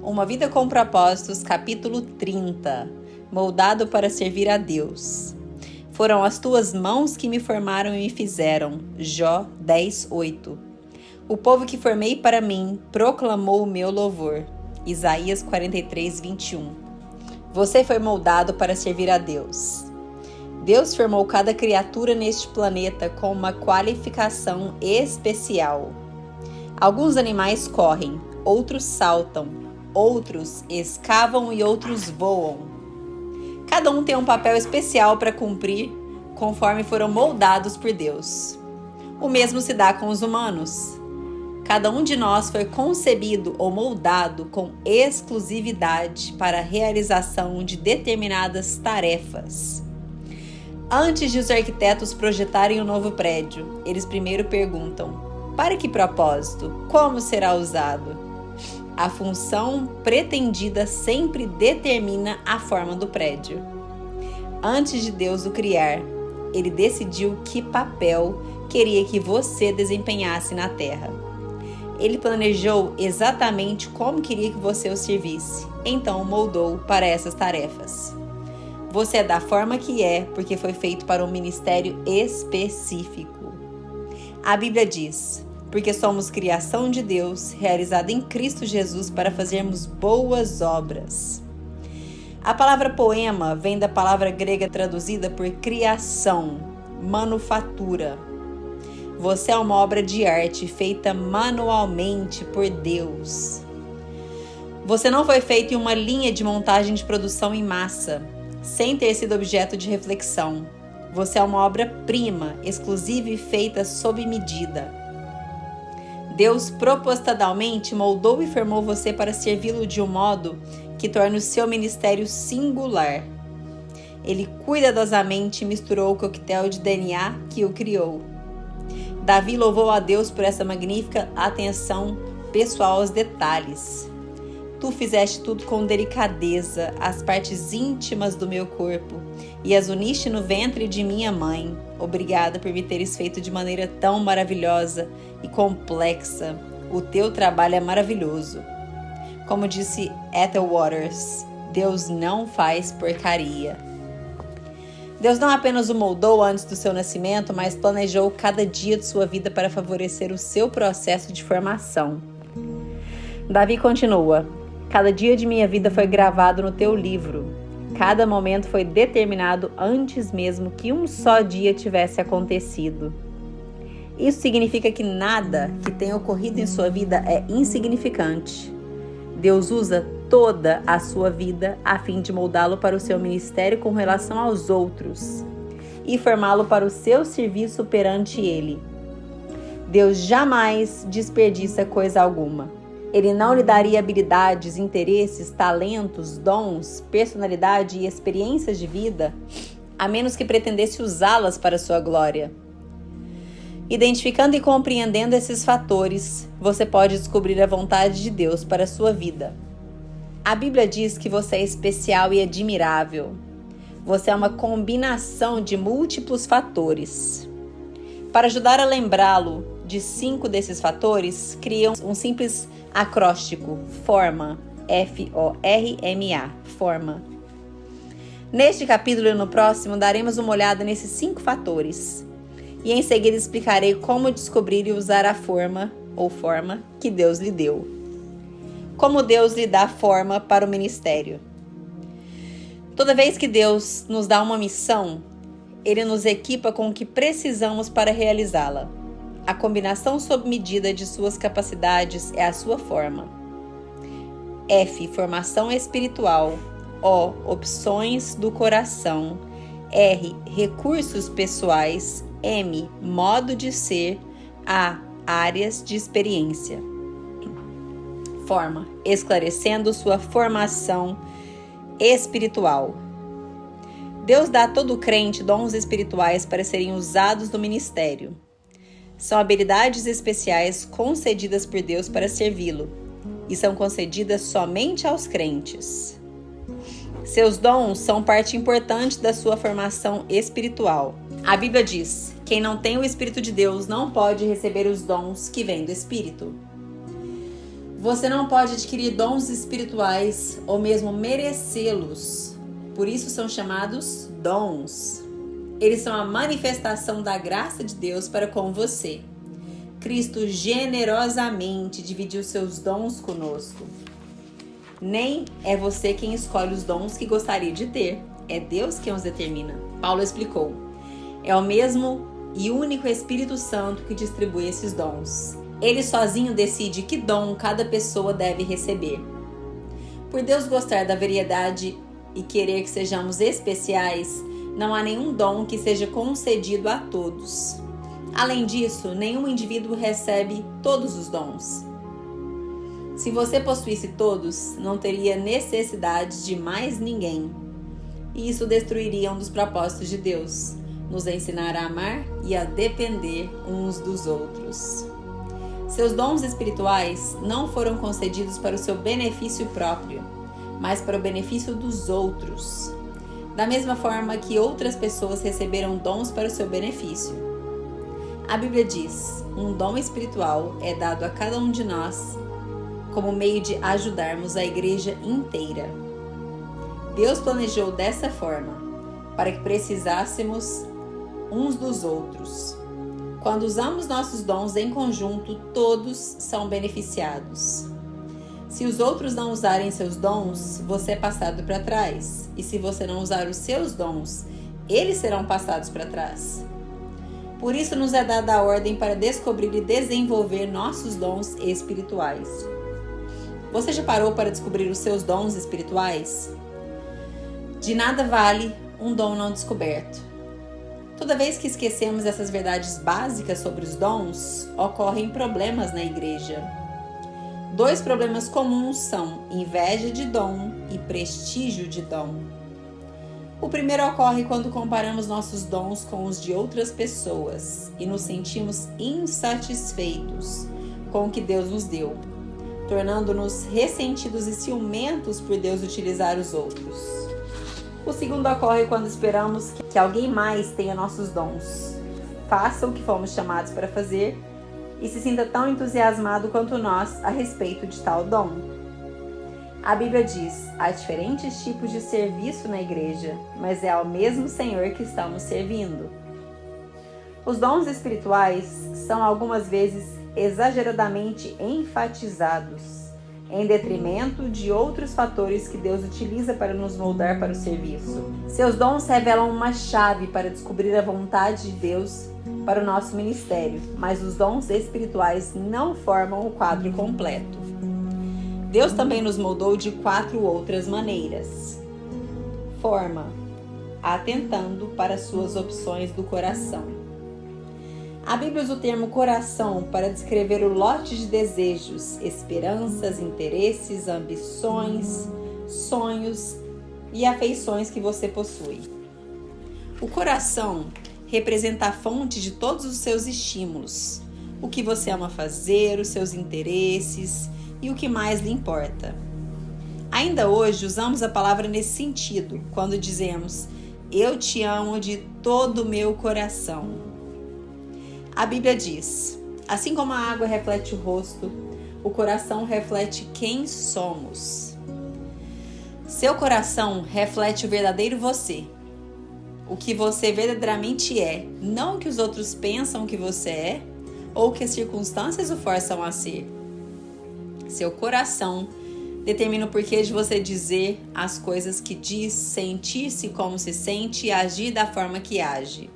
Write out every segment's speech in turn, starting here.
Uma Vida com Propósitos, capítulo 30. Moldado para servir a Deus. Foram as tuas mãos que me formaram e me fizeram. Jó 10:8. O povo que formei para mim proclamou o meu louvor. Isaías 43:21. Você foi moldado para servir a Deus. Deus formou cada criatura neste planeta com uma qualificação especial. Alguns animais correm, outros saltam, outros escavam e outros voam. Cada um tem um papel especial para cumprir conforme foram moldados por Deus. O mesmo se dá com os humanos. Cada um de nós foi concebido ou moldado com exclusividade para a realização de determinadas tarefas. Antes de os arquitetos projetarem um novo prédio, eles primeiro perguntam: para que propósito? Como será usado? A função pretendida sempre determina a forma do prédio. Antes de Deus o criar, Ele decidiu que papel queria que você desempenhasse na Terra. Ele planejou exatamente como queria que você o servisse, então o moldou para essas tarefas. Você é da forma que é, porque foi feito para um ministério específico. A Bíblia diz: porque somos criação de Deus, realizada em Cristo Jesus para fazermos boas obras. A palavra poema vem da palavra grega traduzida por criação, manufatura. Você é uma obra de arte feita manualmente por Deus. Você não foi feito em uma linha de montagem de produção em massa, sem ter sido objeto de reflexão. Você é uma obra-prima, exclusiva e feita sob medida. Deus propositalmente moldou e formou você para servi-lo de um modo que torne o seu ministério singular. Ele cuidadosamente misturou o coquetel de DNA que o criou. Davi louvou a Deus por essa magnífica atenção pessoal aos detalhes. Tu fizeste tudo com delicadeza, as partes íntimas do meu corpo, e as uniste no ventre de minha mãe. Obrigada por me teres feito de maneira tão maravilhosa e complexa. O teu trabalho é maravilhoso. Como disse Ethel Waters, Deus não faz porcaria. Deus não apenas o moldou antes do seu nascimento, mas planejou cada dia de sua vida para favorecer o seu processo de formação. Davi continua: cada dia de minha vida foi gravado no teu livro. Cada momento foi determinado antes mesmo que um só dia tivesse acontecido. Isso significa que nada que tenha ocorrido em sua vida é insignificante. Deus usa toda a sua vida a fim de moldá-lo para o seu ministério com relação aos outros e formá-lo para o seu serviço perante Ele. Deus jamais desperdiça coisa alguma. Ele não lhe daria habilidades, interesses, talentos, dons, personalidade e experiências de vida, a menos que pretendesse usá-las para sua glória. Identificando e compreendendo esses fatores, você pode descobrir a vontade de Deus para a sua vida. A Bíblia diz que você é especial e admirável. Você é uma combinação de múltiplos fatores. Para ajudar a lembrá-lo de 5 desses fatores, criam um simples acróstico, FORMA, F-O-R-M-A, FORMA. Neste capítulo e no próximo, daremos uma olhada nesses 5 fatores. E em seguida explicarei como descobrir e usar a forma, ou forma, que Deus lhe deu. Como Deus lhe dá forma para o ministério. Toda vez que Deus nos dá uma missão, Ele nos equipa com o que precisamos para realizá-la. A combinação sob medida de suas capacidades é a sua forma. F. Formação espiritual. O. Opções do coração. R. Recursos pessoais. M. Modo de ser. A. Áreas de experiência. Forma. Esclarecendo sua formação espiritual. Deus dá a todo crente dons espirituais para serem usados no ministério. São habilidades especiais concedidas por Deus para servi-lo e são concedidas somente aos crentes. Seus dons são parte importante da sua formação espiritual. A Bíblia diz: quem não tem o Espírito de Deus não pode receber os dons que vêm do Espírito. Você não pode adquirir dons espirituais ou mesmo merecê-los. Por isso são chamados dons. Eles são a manifestação da graça de Deus para com você. Cristo generosamente dividiu seus dons conosco. Nem é você quem escolhe os dons que gostaria de ter. É Deus quem os determina. Paulo explicou. É o mesmo e único Espírito Santo que distribui esses dons. Ele sozinho decide que dom cada pessoa deve receber. Por Deus gostar da variedade e querer que sejamos especiais, não há nenhum dom que seja concedido a todos. Além disso, nenhum indivíduo recebe todos os dons. Se você possuísse todos, não teria necessidade de mais ninguém. E isso destruiria um dos propósitos de Deus, nos ensinar a amar e a depender uns dos outros. Seus dons espirituais não foram concedidos para o seu benefício próprio, mas para o benefício dos outros. Da mesma forma que outras pessoas receberam dons para o seu benefício. A Bíblia diz: um dom espiritual é dado a cada um de nós como meio de ajudarmos a igreja inteira. Deus planejou dessa forma, para que precisássemos uns dos outros. Quando usamos nossos dons em conjunto, todos são beneficiados. Se os outros não usarem seus dons, você é passado para trás. E se você não usar os seus dons, eles serão passados para trás. Por isso nos é dada a ordem para descobrir e desenvolver nossos dons espirituais. Você já parou para descobrir os seus dons espirituais? De nada vale um dom não descoberto. Toda vez que esquecemos essas verdades básicas sobre os dons, ocorrem problemas na igreja. 2 problemas comuns são inveja de dom e prestígio de dom. O primeiro ocorre quando comparamos nossos dons com os de outras pessoas e nos sentimos insatisfeitos com o que Deus nos deu, tornando-nos ressentidos e ciumentos por Deus utilizar os outros. O segundo ocorre quando esperamos que alguém mais tenha nossos dons, faça o que fomos chamados para fazer e se sinta tão entusiasmado quanto nós a respeito de tal dom. A Bíblia diz: há diferentes tipos de serviço na igreja, mas é ao mesmo Senhor que estamos servindo. Os dons espirituais são algumas vezes exageradamente enfatizados, em detrimento de outros fatores que Deus utiliza para nos moldar para o serviço. Seus dons revelam uma chave para descobrir a vontade de Deus para o nosso ministério, mas os dons espirituais não formam o quadro completo. Deus também nos moldou de 4 outras maneiras. Forma: atentando para suas opções do coração. A Bíblia usa o termo coração para descrever o lote de desejos, esperanças, interesses, ambições, sonhos e afeições que você possui. O coração representa a fonte de todos os seus estímulos, o que você ama fazer, os seus interesses e o que mais lhe importa. Ainda hoje usamos a palavra nesse sentido, quando dizemos: eu te amo de todo o meu coração. A Bíblia diz: assim como a água reflete o rosto, o coração reflete quem somos. Seu coração reflete o verdadeiro você, o que você verdadeiramente é, não o que os outros pensam que você é ou que as circunstâncias o forçam a ser. Seu coração determina o porquê de você dizer as coisas que diz, sentir-se como se sente e agir da forma que age.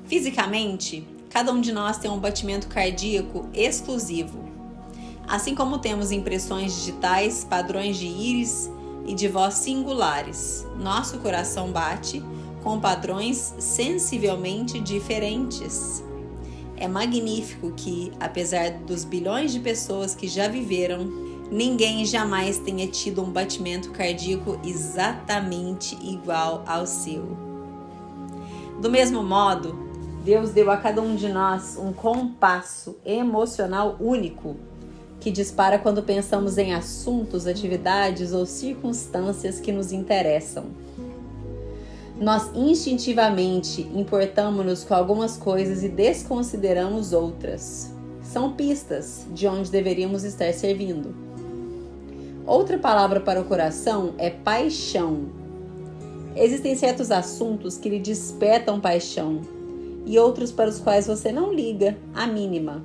Fisicamente, cada um de nós tem um batimento cardíaco exclusivo. Assim como temos impressões digitais, padrões de íris e de voz singulares, nosso coração bate com padrões sensivelmente diferentes. É magnífico que, apesar dos bilhões de pessoas que já viveram, ninguém jamais tenha tido um batimento cardíaco exatamente igual ao seu. Do mesmo modo, Deus deu a cada um de nós um compasso emocional único, que dispara quando pensamos em assuntos, atividades ou circunstâncias que nos interessam. Nós instintivamente importamos-nos com algumas coisas e desconsideramos outras. são pistas de onde deveríamos estar servindo. Outra palavra para o coração é paixão. Existem certos assuntos que lhe despertam paixão e outros para os quais você não liga a mínima.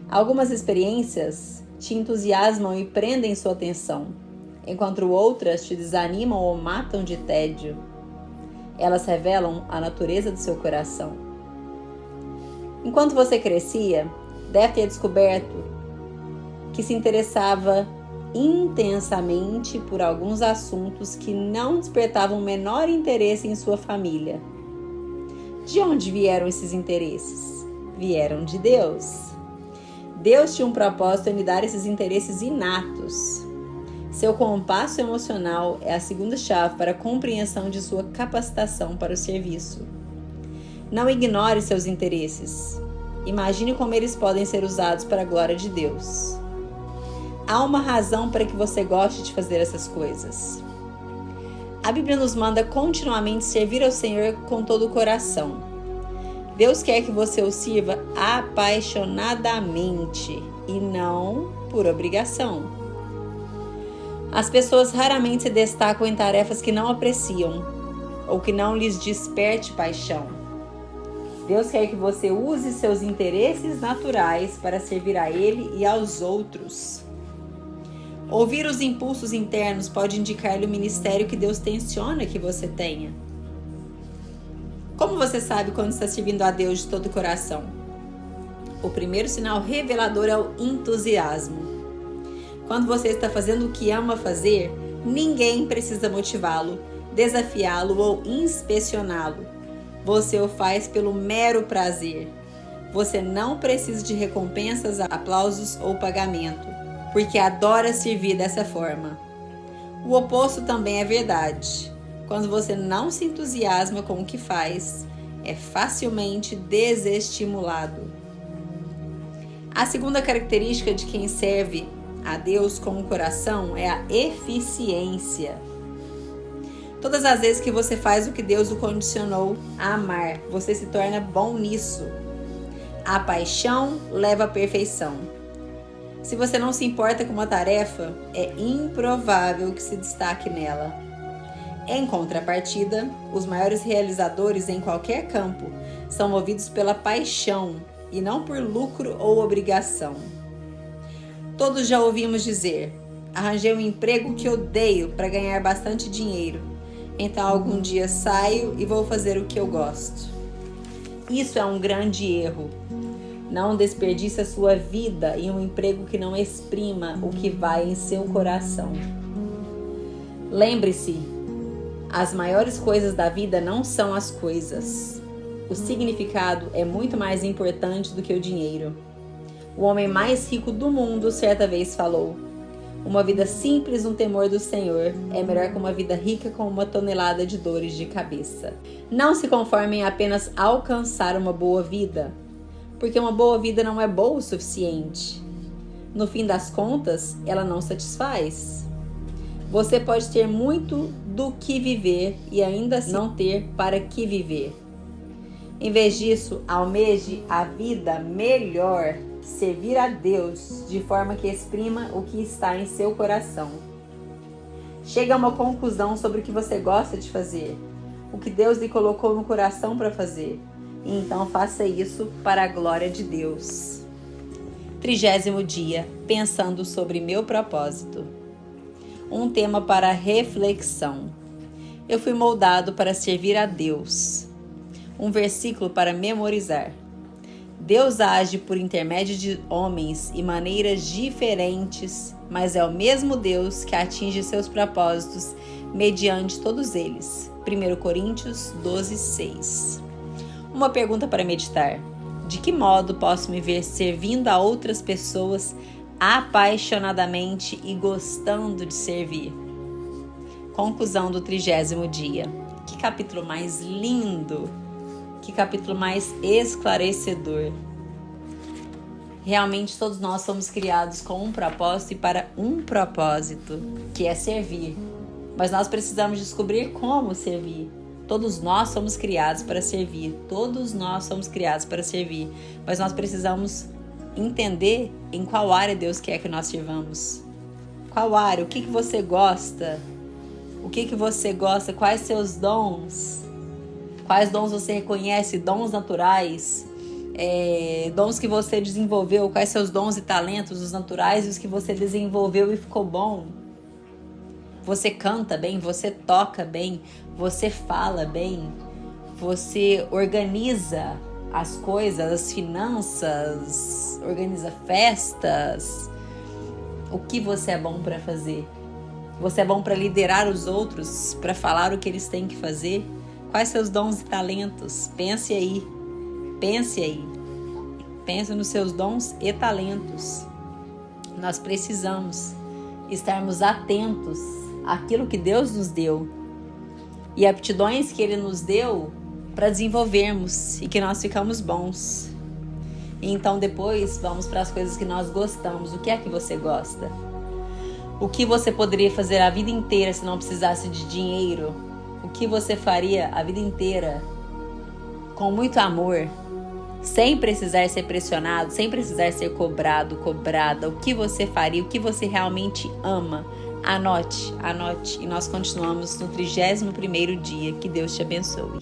Algumas experiências te entusiasmam e prendem sua atenção, enquanto outras te desanimam ou matam de tédio. Elas revelam a natureza do seu coração. Enquanto você crescia, deve ter descoberto que se interessava intensamente por alguns assuntos que não despertavam o menor interesse em sua família. De onde vieram esses interesses? Vieram de Deus. Deus tinha um propósito em lhe dar esses interesses inatos. Seu compasso emocional é a segunda chave para a compreensão de sua capacitação para o serviço. Não ignore seus interesses. Imagine como eles podem ser usados para a glória de Deus. Há uma razão para que você goste de fazer essas coisas. A Bíblia nos manda continuamente servir ao Senhor com todo o coração. Deus quer que você o sirva apaixonadamente e não por obrigação. As pessoas raramente se destacam em tarefas que não apreciam ou que não lhes desperte paixão. Deus quer que você use seus interesses naturais para servir a Ele e aos outros. Ouvir os impulsos internos pode indicar-lhe o ministério que Deus tenciona que você tenha. Como você sabe quando está servindo a Deus de todo o coração? O primeiro sinal revelador é o entusiasmo. Quando você está fazendo o que ama fazer, ninguém precisa motivá-lo, desafiá-lo ou inspecioná-lo. Você o faz pelo mero prazer. Você não precisa de recompensas, aplausos ou pagamento, porque adora servir dessa forma. O oposto também é verdade. Quando você não se entusiasma com o que faz, é facilmente desestimulado. A segunda característica de quem serve a Deus com o coração é a eficiência. Todas as vezes que você faz o que Deus o condicionou a amar, você se torna bom nisso. A paixão leva à perfeição. Se você não se importa com uma tarefa, é improvável que se destaque nela. Em contrapartida, os maiores realizadores em qualquer campo são movidos pela paixão e não por lucro ou obrigação. Todos já ouvimos dizer: arranjei um emprego que odeio para ganhar bastante dinheiro, então algum dia saio e vou fazer o que eu gosto. Isso é um grande erro. Não desperdice a sua vida em um emprego que não exprima o que vai em seu coração. Lembre-se, as maiores coisas da vida não são as coisas. O significado é muito mais importante do que o dinheiro. O homem mais rico do mundo certa vez falou: uma vida simples no temor do Senhor é melhor que uma vida rica com uma tonelada de dores de cabeça. Não se conformem em apenas alcançar uma boa vida, porque uma boa vida não é boa o suficiente. No fim das contas, ela não satisfaz. Você pode ter muito do que viver e ainda assim não ter para que viver. Em vez disso, almeje a vida melhor, servir a Deus de forma que exprima o que está em seu coração. Chegue a uma conclusão sobre o que você gosta de fazer, o que Deus lhe colocou no coração para fazer. E então faça isso para a glória de Deus. 30º dia, pensando sobre meu propósito. Um tema para reflexão. Eu fui moldado para servir a Deus. Um versículo para memorizar. Deus age por intermédio de homens e maneiras diferentes, mas é o mesmo Deus que atinge seus propósitos mediante todos eles. 1 Coríntios 12:6. Uma pergunta para meditar: de que modo posso me ver servindo a outras pessoas apaixonadamente e gostando de servir? Conclusão do 30º dia. Que capítulo mais lindo! Que capítulo mais esclarecedor! Realmente todos nós somos criados com um propósito e para um propósito, que é servir. Mas nós precisamos descobrir como servir. Todos nós somos criados para servir. Todos nós somos criados para servir. Mas nós precisamos entender em qual área Deus quer que nós sirvamos. Qual área? O que você gosta? O que você gosta? Quais seus dons? Quais dons você reconhece? Dons naturais? Dons que você desenvolveu? Quais seus dons e talentos, os naturais e os que você desenvolveu e ficou bom? Você canta bem? Você toca bem? Você fala bem? Você organiza as coisas, as finanças, organiza festas? O que você é bom para fazer? Você é bom para liderar os outros, para falar o que eles têm que fazer? Quais seus dons e talentos? Pense aí. Pense aí. Pense nos seus dons e talentos. Nós precisamos estarmos atentos àquilo que Deus nos deu e aptidões que Ele nos deu para desenvolvermos e que nós ficamos bons. E então depois vamos para as coisas que nós gostamos. O que é que você gosta? O que você poderia fazer a vida inteira se não precisasse de dinheiro? O que você faria a vida inteira com muito amor, sem precisar ser pressionado, sem precisar ser cobrado, cobrada? O que você faria? O que você realmente ama? Anote, anote. E nós continuamos no 31º dia. Que Deus te abençoe.